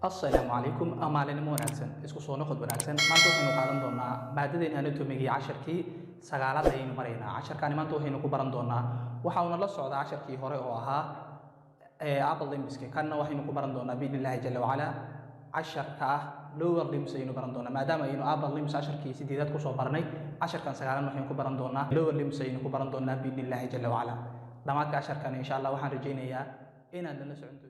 السلام عليكم maalin wanaagsan isku soo noqod wanaagsan maanta waxaynu qaadan doonaa maadadeena anatomy casharkii sagaalaad ayaynu maraynaa casharkan maanta waxaynu ku baran doonaa waxa uu la socdaa casharkii hore oo ahaa upper limbs kana waxaynu ku baran doonaa biidnillaahi jalla wa ala casharka lower limbs ayaynu baran doonaa maadaama aynu upper limbs casharkii sideedaad ku soo barnay casharkan sagaalaad waxaynu ku baran doonaa lower limbs ayaynu ku baran doonaa biidnillaahi jalla wa ala dhamaadka casharkan insha Allah waxaan rajaynayaa inaad la soconto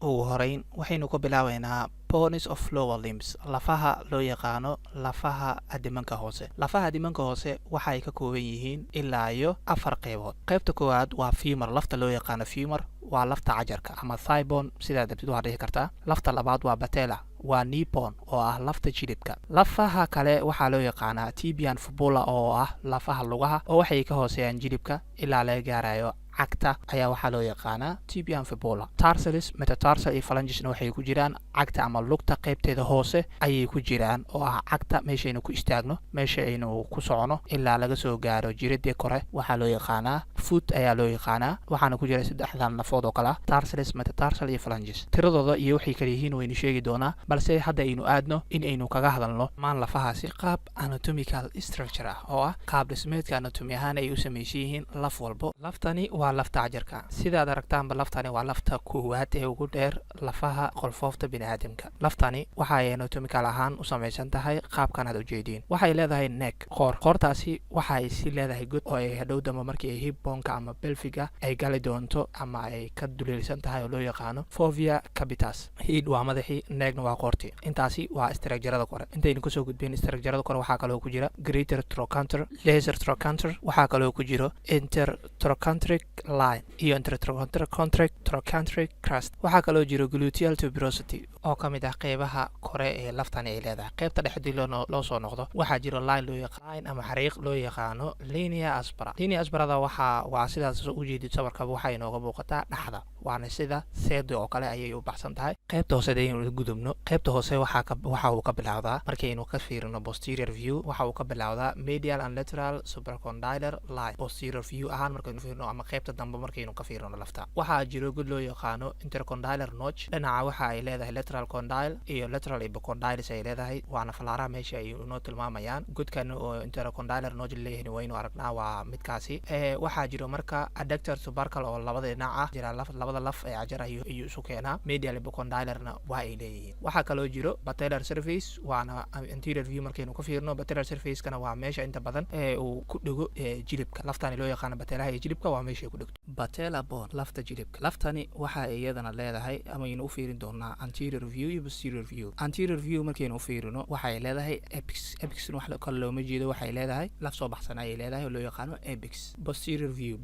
ugu horeyn waxaynu ku bilaabaynaa bones of lower limbs lafaha loo yaqaano lafaha adimanka hoose lafaha adimanka hoose waxay ka kooban yihiin ilaa iyo 4 qaybood qaybta koowaad waa femur lafta loo yaqaano femur waa lafta cajarka ama thigh bone sida dabtid waa dhici kartaa lafta labaad waa patella waa knee bone oo ah lafta jilibka lafaha kale waxaa loo yaqaanaa tibia and fibula oo ah lafaha lugaha oo waxay ka hooseeyaan jilibka ilaa laga gaarayo cagta ayaa waxaa loo yaqaanaa tibia and fibula tarsalis metatarsal iyo phalangisna waxay ku jiraan cagta ama lugta qaybteeda hoose ayay ku jiraan oo ah cagta meeshaynu ku istaagno meesha aynu ku socono ilaa laga soo gaaro jiridii kore waxaa loo yaqaanaa foot ayaa loo yaqaanaa waxaana ku jira saddexdan nafood oo kale ah tarsalis metatarsal iyo phalangis tiradooda iyo waxay kala yihiin waynu sheegi doonaa balse hadda aynu aadno in aynu kaga hadalno maan lafahaasi qaab anatomical structure ah oo ah qaab dhismeedka anatomy ahaan ay u samaysan yihiin laf walbo laftani waa lafta cajarka sidaad aragtaanba laftani waa lafta koowaad ee ugu dheer lafaha qolfoofta bini'aadamka laftani waxay anatomical ahaan u samaysan tahay qaabkan aad ujeediin waxay leedahay neck qoortaasi waxay si leedahay god oo ay hadhow damba markii ay hip boneka ama pelviga ay gali doonto ama ay ka duleelsan tahay oo loo yaqaano fovea capitis hid waa madaxii neckna waa qoortii intaasi waa structure-da kore intaynu kasoo gudbeen structure-da kore waxaa kaloo ku jira greater trochanter lesser trochanter waxaa kaloo ku jiro intertrochanteric line iyo intertrochanteric crust waxaa kaloo jiro gluteal tuberosity oo ka mid ah qeybaha kore ee laftani ay leedahay qaybta dhexdii loo soo noqdo waxaa jiro line loo yaqaan ama xariiq loo yaqaano linea aspera linea asperada waa sidaas u jeedid sawirkaba waxay inooga muuqataa dhaxda waana sida seedo oo kale ayay u baxsan tahay qaybta hoose ayaynu gudubno qaybta hoose waxa uu ka bilowdaa markaynu ka fiirino posterior view waxa uu ka bilowdaa medial and lateral supracondylar line posterior view ahaan markaynu fiirino ama qaybta dambe markaynu ka fiirino lafta waxaa jiro god loo yaqaano intercondylar notch dhinaca waxa ay leedahay lateral condyle iyo lateral epicondylis ay leedahay waana falaaraha meesha ay inoo tilmaamayaan godkan oo intercondylar notch leeyahay waynu aragnaa waa midkaasi waxaa jiro marka adductor tubercle oo labada dhinac ah jira labada laf ee cajar iyo isu keenaa medial epicondylarna waa ay leeyihiin waxaa kaloo jiro patellar surface waana anterior view markaynu ka fiirino patellar surface kana waa meesha inta badan ee uu ku dhigo jilibka laftani loo yaqaano patellaha ee jilibka waa meesha ay ku dhigto patella bone lafta jilibka laftani waxa ay iyadana leedahay ama aynu u fiirin doonaa anterior view iyo posterior view anterior view markaynu u fiirino waxay leedahay apex wax kale looma jeedo waxay leedahay laf soo baxsan ayay leedahay oo loo yaqaano apex posterior view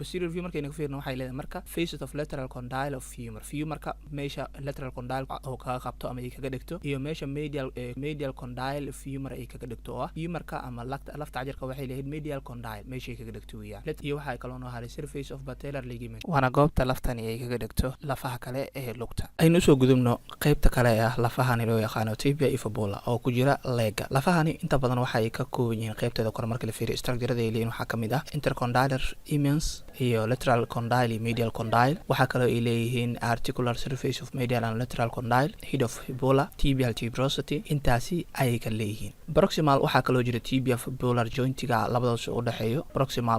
markaynu ka fiirino waxay leedahay marka faces of lateral condyle of femurka meesha lateral condyle oo kaga qabto ama ay kaga dhigto iyo meesha medial condyle femur ay kaga dhigto oo femurka ama lafta cajarka waxay leedahay medial condyle meesha ay kaga dhigto weeyaan iyo waxa kale oo haray surface of patellar ligament waana goobta laftani ay kaga dhigto lafaha kale ee lugta aynu soo gudubno qaybta kale ee ah lafahani loo yaqaano tibia iyo fibula oo ku jira lega lafahani inta badan waxay ka kooban yihiin qaybteeda kore marka la fiiriyo structure-da ay leeyihiin waxaa kamid ah intercondylar immense iyo lateral condyle iyo medial condyle waxaa kaloo ay leeyihiin articular surface of medial and lateral condyle head of fibula tibial tuberosity intaasi ayay ka leeyihiin proximal waxaa kaloo jira tibia fibular jointiga labadoos u dhaxeeyo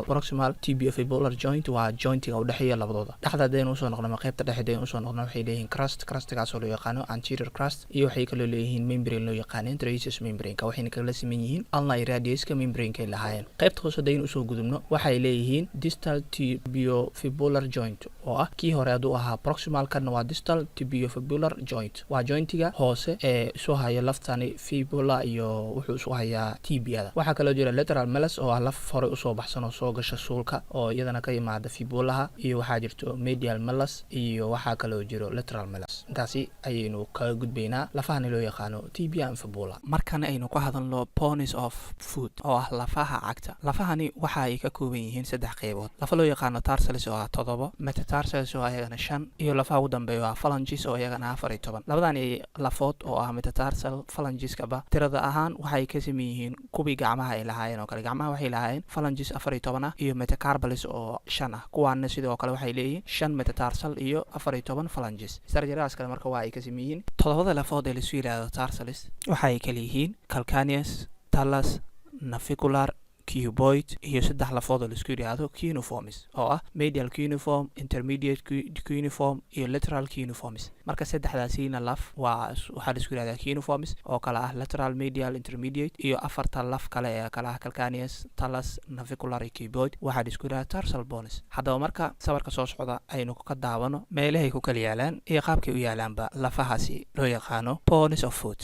proximal tibia fibular joint waa jointiga u dhaxeeya labadooda dhaxda hadaynu usoo noqno qaybta dhexdeeda usoo noqno waxay leeyihiin crustigaas oo loo yaqaano anterior crust iyo waxay kaloo leeyihiin membrane loo yaqaano tracheous membrane-ka waxayna kala siman yihiin ulnar radius-ka membrane-ka ay lahaayeen qaybta hoose hadaynu usoo gudubno waxay leeyihiin distal tibiofibular joint oo ah kii hore hadduu ahaa proximal kana waa distal tibiofibular joint waa jointiga hoose ee isu haya laftani fibula iyo wuxuu isu hayaa tibiada. waxaa kaloo jira lateral malus oo ah laf hore usoo baxsan oo soo gasha suulka oo iyadana ka yimaada fibulaha, iyo waxaa jirto medial malus iyo waxaa kaloo jiro lateral malus. intaasi ayaynu kaga gudbaynaa lafahani loo yaqaano tibia and fibula. markana aynu ku hadalno bones of foot oo ah lafaha cagta. lafahani waxa ay ka kooban yihiin 3 qaybood. lafa loo yaqaano tarsalis oo ah 7, metatarsalis oo ayagana 5, iyo lafaha ugu dambeeya ah phalanges oo ayagana 14. labadani lafood oo ah metatarsal phalangiskaba tirada ahaan waxay ka sameeyeen yihiin kuwii gacmaha ay lahaayeen oo kale. gacmaha waxay lahaayeen phalanges 14 ah iyo metacarpals oo 5 ah. kuwaana sidoo kale waxay leeyihiin 5 metatarsal iyo 14 phalanges. sarjaraas kale marka waa ay ka sameeyeen 7 lafood ee la isku yiraahdo tarsalis waxay kala yihiin calcaneus, thallus, navicular, cuboid iyo 3 lafood oo la isku yiraahdo cuneiformis oo ah medial cuneiform, intermediate cuneiform iyo lateral cuneiformis. marka 3daasina laf waxaa la isku yiraahdaa cuneiformis oo kala ah lateral, medial, intermediate, iyo 4 laf kale ee kala ah calcaneus, thallus, navicular iyo cuboid waxaa la isku yiraahdaa tarsal bones. haddaba marka sawirka soo socda aynu ka daawano meelahay ku kala yaalaan iyo qaabkay u yaalaanba lafahaasi loo yaqaano bones of foot.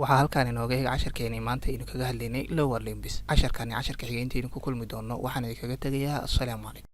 waxaa halkaan inooga hega casharkeeni maanta aynu kaga hadlaynay lower limbs. casharkani casharka xigeenteenu ku kulmi doono waxaan idinkaga tegayaa assalaamu calaykum.